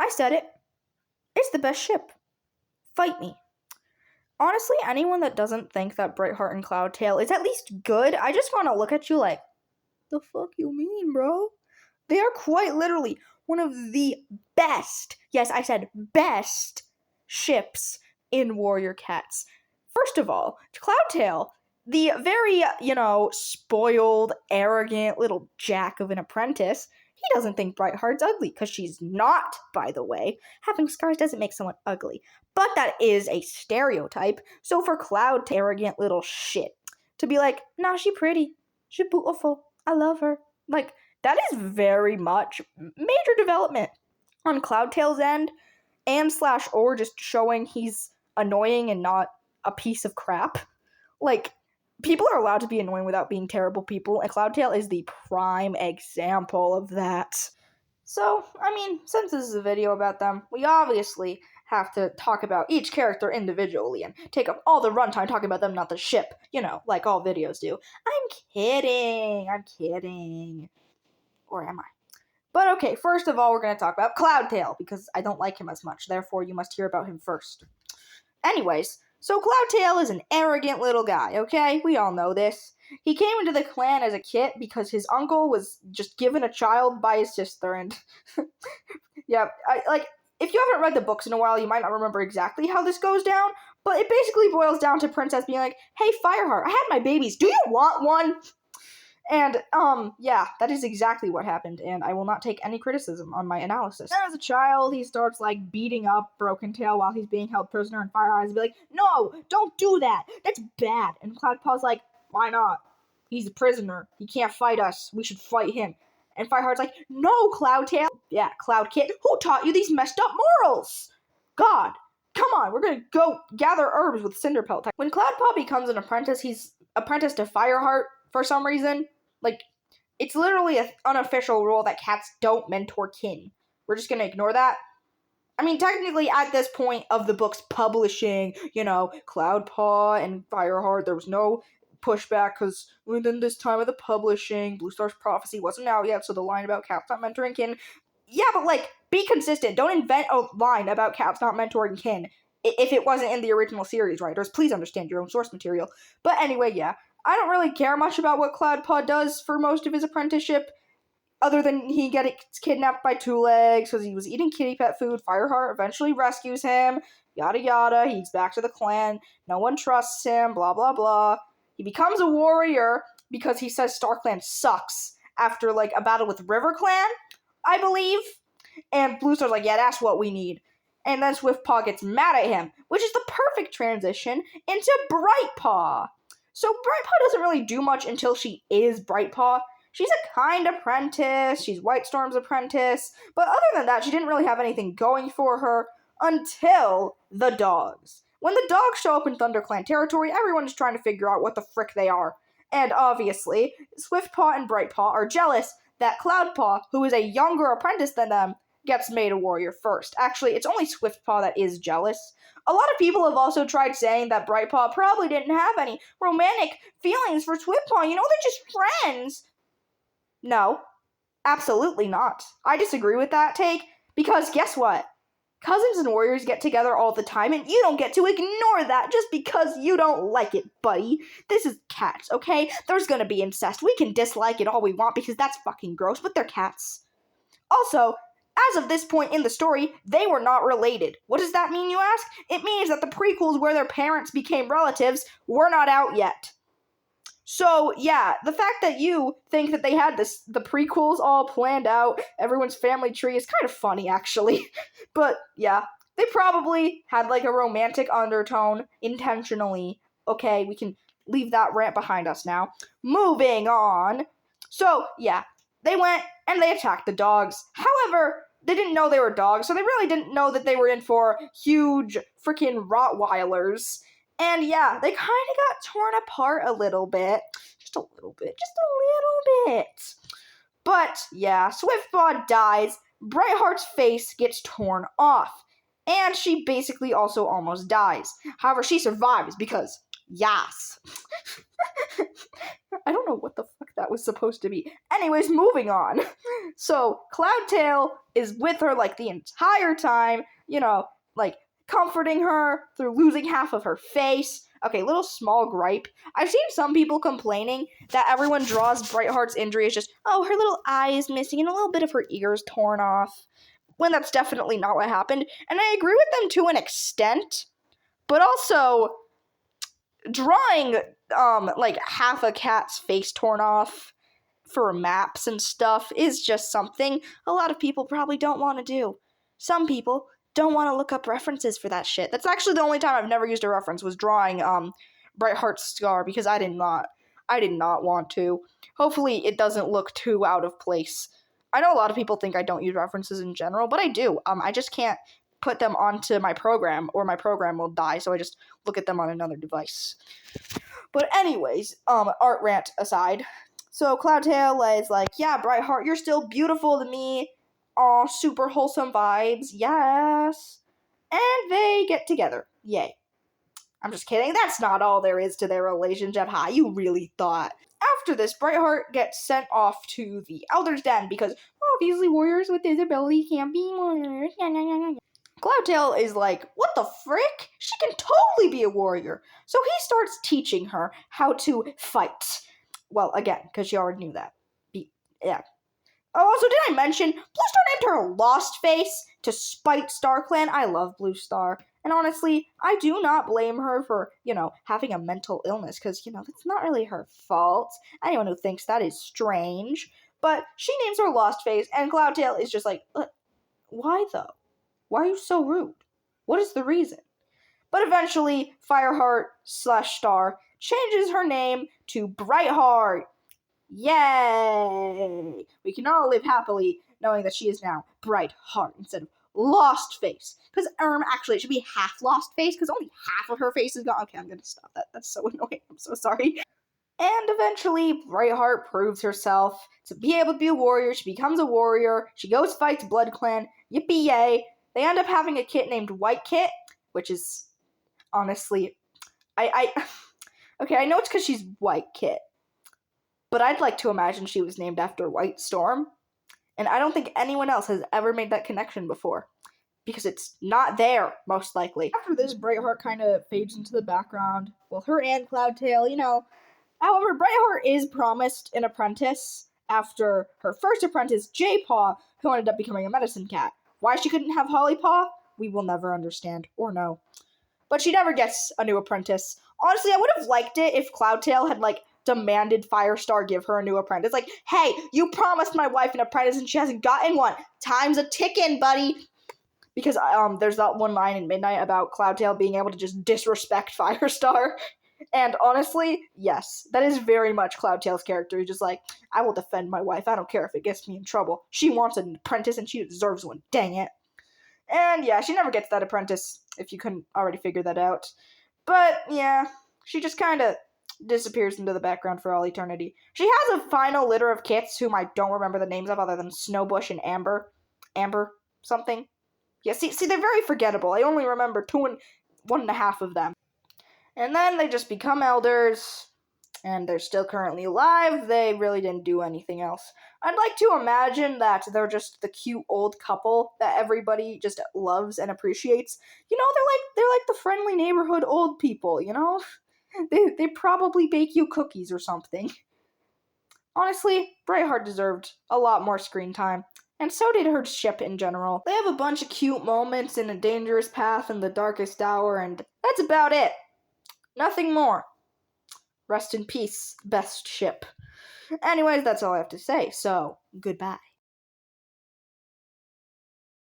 I said it. It's the best ship. Fight me. Honestly, anyone that doesn't think that Brightheart and Cloudtail is at least good, I just want to look at you like, the fuck you mean, bro? They are quite literally one of the best, yes, I said best ships in Warrior Cats. First of all, Cloudtail, the very, spoiled, arrogant little jack of an apprentice, he doesn't think Brightheart's ugly, because she's not, by the way. Having scars doesn't make someone ugly. But that is a stereotype. So for Cloud, arrogant little shit, to be like, nah, she pretty. She beautiful. I love her. Like, that is very much major development on Cloudtail's end, and / or just showing he's annoying and not a piece of crap. Like, people are allowed to be annoying without being terrible people, and Cloudtail is the prime example of that. So, since this is a video about them, we obviously have to talk about each character individually and take up all the runtime talking about them, not the ship, like all videos do. I'm kidding. Or am I? But okay, first of all, we're going to talk about Cloudtail, because I don't like him as much, therefore you must hear about him first. Anyways, so Cloudtail is an arrogant little guy, okay? We all know this. He came into the clan as a kid because his uncle was just given a child by his sister, and yeah, if you haven't read the books in a while, you might not remember exactly how this goes down, but it basically boils down to Princess being like, hey, Fireheart, I had my babies, do you want one? And, yeah, that is exactly what happened, and I will not take any criticism on my analysis. As a child, he starts, beating up Broken Tail while he's being held prisoner, and Fireheart's be like, no, don't do that, that's bad. And Cloudpaw's like, why not? He's a prisoner, he can't fight us, we should fight him. And Fireheart's like, no, Cloudtail. Yeah, Cloud Kid, who taught you these messed up morals? God, come on, we're gonna go gather herbs with Cinderpelt. When Cloudpaw becomes an apprentice, he's apprenticed to Fireheart for some reason. It's literally an unofficial rule that cats don't mentor kin. We're just gonna ignore that. Technically, at this point of the book's publishing, Cloudpaw and Fireheart, there was no pushback, because within this time of the publishing, Blue Star's prophecy wasn't out yet, so the line about cats not mentoring kin, yeah, but, be consistent. Don't invent a line about cats not mentoring kin if it wasn't in the original series writers. Please understand your own source material. But anyway, yeah. I don't really care much about what Cloudpaw does for most of his apprenticeship, other than he gets kidnapped by Two Legs because he was eating kitty pet food. Fireheart eventually rescues him, yada yada, he's back to the clan, no one trusts him, blah blah blah. He becomes a warrior because he says StarClan sucks after, a battle with River Clan, I believe. And Blue Star's like, yeah, that's what we need. And then Swiftpaw gets mad at him, which is the perfect transition into Brightpaw. So Brightpaw doesn't really do much until she is Brightpaw. She's a kind apprentice, she's Whitestorm's apprentice, but other than that, she didn't really have anything going for her until the dogs. When the dogs show up in ThunderClan territory, everyone is trying to figure out what the frick they are. And obviously, Swiftpaw and Brightpaw are jealous that Cloudpaw, who is a younger apprentice than them, gets made a warrior first. Actually, it's only Swiftpaw that is jealous. A lot of people have also tried saying that Brightpaw probably didn't have any romantic feelings for Swiftpaw. They're just friends. No, absolutely not. I disagree with that take, because guess what? Cousins and warriors get together all the time, and you don't get to ignore that just because you don't like it, buddy. This is cats, okay? There's gonna be incest. We can dislike it all we want because that's fucking gross, but they're cats. Also, as of this point in the story, they were not related. What does that mean, you ask? It means that the prequels where their parents became relatives were not out yet. So, yeah, the fact that you think that they had the prequels all planned out, everyone's family tree, is kind of funny, actually. But, yeah, they probably had, a romantic undertone intentionally. Okay, we can leave that rant behind us now. Moving on. So, yeah, they went and they attacked the dogs. However, they didn't know they were dogs, so they really didn't know that they were in for huge freaking Rottweilers. And yeah, they kind of got torn apart a little bit. Just a little bit. But yeah, Swiftpaw dies, Brightheart's face gets torn off, and she basically also almost dies. However, she survives because Yas. I don't know what the fuck that was supposed to be. Anyways, moving on. So, Cloudtail is with her, like, the entire time, you know, like, comforting her through losing half of her face. Okay, little small gripe. I've seen some people complaining that everyone draws Brightheart's injury as just, oh, her little eye is missing and a little bit of her ears torn off, when that's definitely not what happened. And I agree with them to an extent, but also drawing like half a cat's face torn off for maps and stuff is just something a lot of people probably don't want to do. Some people don't want to look up references for that shit. That's actually the only time I've never used a reference, was drawing Brightheart's scar, because I did not want to. Hopefully it doesn't look too out of place. I know a lot of people think I don't use references in general, but I do. I just can't put them onto my program, or my program will die, so I just look at them on another device. But anyways, art rant aside, so Cloudtail is like, yeah, Brightheart, you're still beautiful to me. Aw, super wholesome vibes, yes. And they get together, yay. I'm just kidding, that's not all there is to their relationship. Ha, you really thought. After this, Brightheart gets sent off to the Elder's Den because obviously warriors with disability can't be warriors. Cloudtail is like, what the frick? She can totally be a warrior. So he starts teaching her how to fight. Well, again, because she already knew that. Yeah. Oh, also, did I mention, Blue Star named her Lost Face to spite StarClan? I love Blue Star. And honestly, I do not blame her for, having a mental illness, because, that's not really her fault. Anyone who thinks that is strange. But she names her Lost Face, and Cloudtail is just like, why though? Why are you so rude? What is the reason? But eventually, Fireheart/Star changes her name to Brightheart. Yay! We can all live happily knowing that she is now Brightheart instead of Lost Face. Because, actually, it should be half Lost Face, because only half of her face is gone. Okay, I'm gonna stop that. That's so annoying. I'm so sorry. And eventually, Brightheart proves herself to be able to be a warrior. She becomes a warrior. She goes fights Blood Clan. Yippee yay. They end up having a kit named White Kit, which is, honestly, okay, I know it's because she's White Kit, but I'd like to imagine she was named after White Storm, and I don't think anyone else has ever made that connection before, because it's not there, most likely. After this, Brightheart kind of fades into the background. Well, her and Cloudtail, However, Brightheart is promised an apprentice after her first apprentice, J-Paw, who ended up becoming a medicine cat. Why she couldn't have Hollypaw, we will never understand, or know. But she never gets a new apprentice. Honestly, I would have liked it if Cloudtail had, demanded Firestar give her a new apprentice. Like, hey, you promised my wife an apprentice and she hasn't gotten one. Time's a ticking, buddy. Because there's that one line in Midnight about Cloudtail being able to just disrespect Firestar. And honestly, yes, that is very much Cloudtail's character. He's just like, I will defend my wife. I don't care if it gets me in trouble. She wants an apprentice and she deserves one. Dang it. And yeah, she never gets that apprentice, if you couldn't already figure that out. But yeah, she just kind of disappears into the background for all eternity. She has a final litter of kits whom I don't remember the names of other than Snowbush and Amber. Amber something. Yeah, see, they're very forgettable. I only remember 2 and 1.5 of them. And then they just become elders, and they're still currently alive. They really didn't do anything else. I'd like to imagine that they're just the cute old couple that everybody just loves and appreciates. They're like the friendly neighborhood old people, They probably bake you cookies or something. Honestly, Brightheart deserved a lot more screen time. And so did her ship in general. They have a bunch of cute moments in A Dangerous Path and The Darkest Hour, and that's about it. Nothing more. Rest in peace, best ship. Anyways, that's all I have to say, so goodbye.